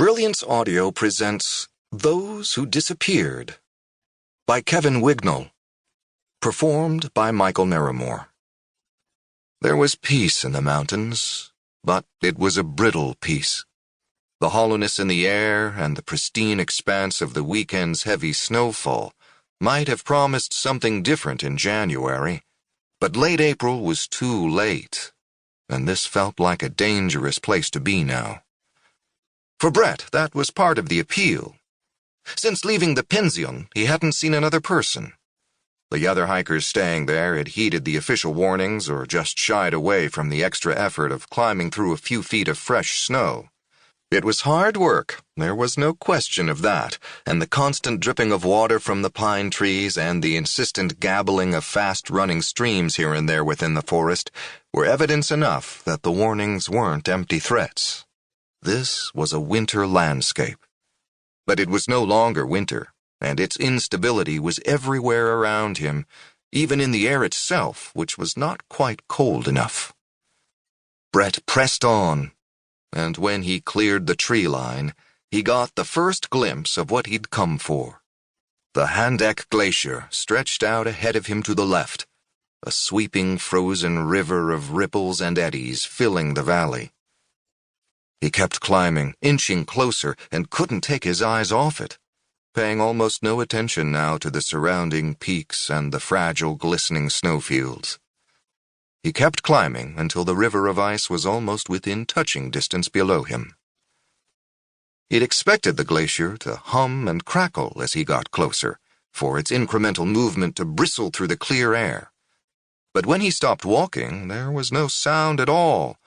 Brilliance Audio presents Those Who Disappeared by Kevin Wignall, performed by Michael Naramore. There was peace in the mountains, but it was a brittle peace. The hollowness in the air and the pristine expanse of the weekend's heavy snowfall might have promised something different in January, but late April was too late, and this felt like a dangerous place to be now. For Brett, that was part of the appeal. Since leaving the pension, he hadn't seen another person. The other hikers staying there had heeded the official warnings or just shied away from the extra effort of climbing through a few feet of fresh snow. It was hard work, there was no question of that, and the constant dripping of water from the pine trees and the insistent gabbling of fast-running streams here and there within the forest were evidence enough that the warnings weren't empty threats. This was a winter landscape. But it was no longer winter, and its instability was everywhere around him, even in the air itself, which was not quite cold enough. Brett pressed on, and when he cleared the tree line, he got the first glimpse of what he'd come for. The Handeck Glacier stretched out ahead of him to the left, a sweeping frozen river of ripples and eddies filling the valley. He kept climbing, inching closer, and couldn't take his eyes off it, paying almost no attention now to the surrounding peaks and the fragile, glistening snowfields. He kept climbing until the river of ice was almost within touching distance below him. He'd expected the glacier to hum and crackle as he got closer, for its incremental movement to bristle through the clear air. But when he stopped walking, there was no sound at all.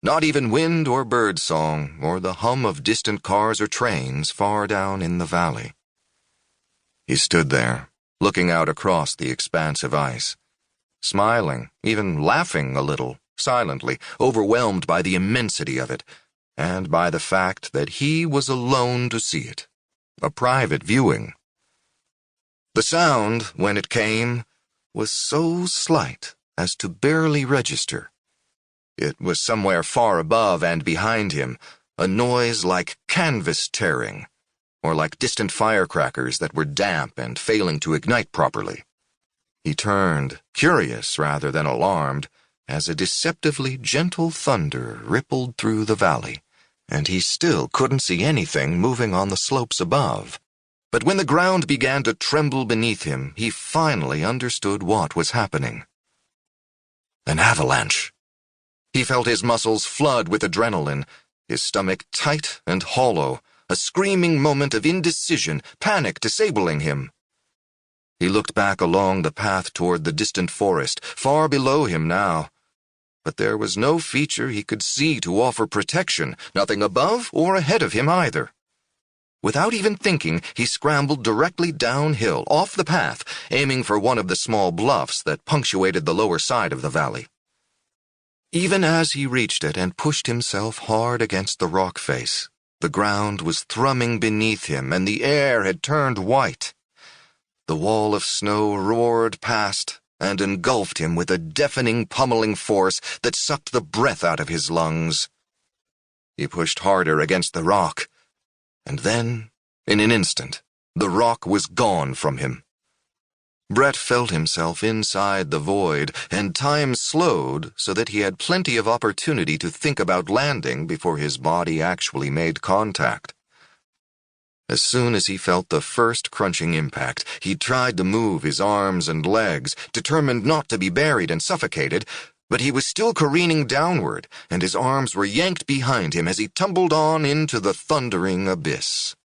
Not even wind or bird song, or the hum of distant cars or trains far down in the valley. He stood there, looking out across the expanse of ice, smiling, even laughing a little, silently, overwhelmed by the immensity of it, and by the fact that he was alone to see it, a private viewing. The sound, when it came, was so slight as to barely register. It was somewhere far above and behind him, a noise like canvas tearing, or like distant firecrackers that were damp and failing to ignite properly. He turned, curious rather than alarmed, as a deceptively gentle thunder rippled through the valley, and he still couldn't see anything moving on the slopes above. But when the ground began to tremble beneath him, he finally understood what was happening. An avalanche. He felt his muscles flood with adrenaline, his stomach tight and hollow, a screaming moment of indecision, panic disabling him. He looked back along the path toward the distant forest, far below him now. But there was no feature he could see to offer protection, nothing above or ahead of him either. Without even thinking, he scrambled directly downhill, off the path, aiming for one of the small bluffs that punctuated the lower side of the valley. Even as he reached it and pushed himself hard against the rock face, the ground was thrumming beneath him and the air had turned white. The wall of snow roared past and engulfed him with a deafening, pummeling force that sucked the breath out of his lungs. He pushed harder against the rock, and then, in an instant, the rock was gone from him. Brett felt himself inside the void, and time slowed so that he had plenty of opportunity to think about landing before his body actually made contact. As soon as he felt the first crunching impact, he tried to move his arms and legs, determined not to be buried and suffocated, but he was still careening downward, and his arms were yanked behind him as he tumbled on into the thundering abyss.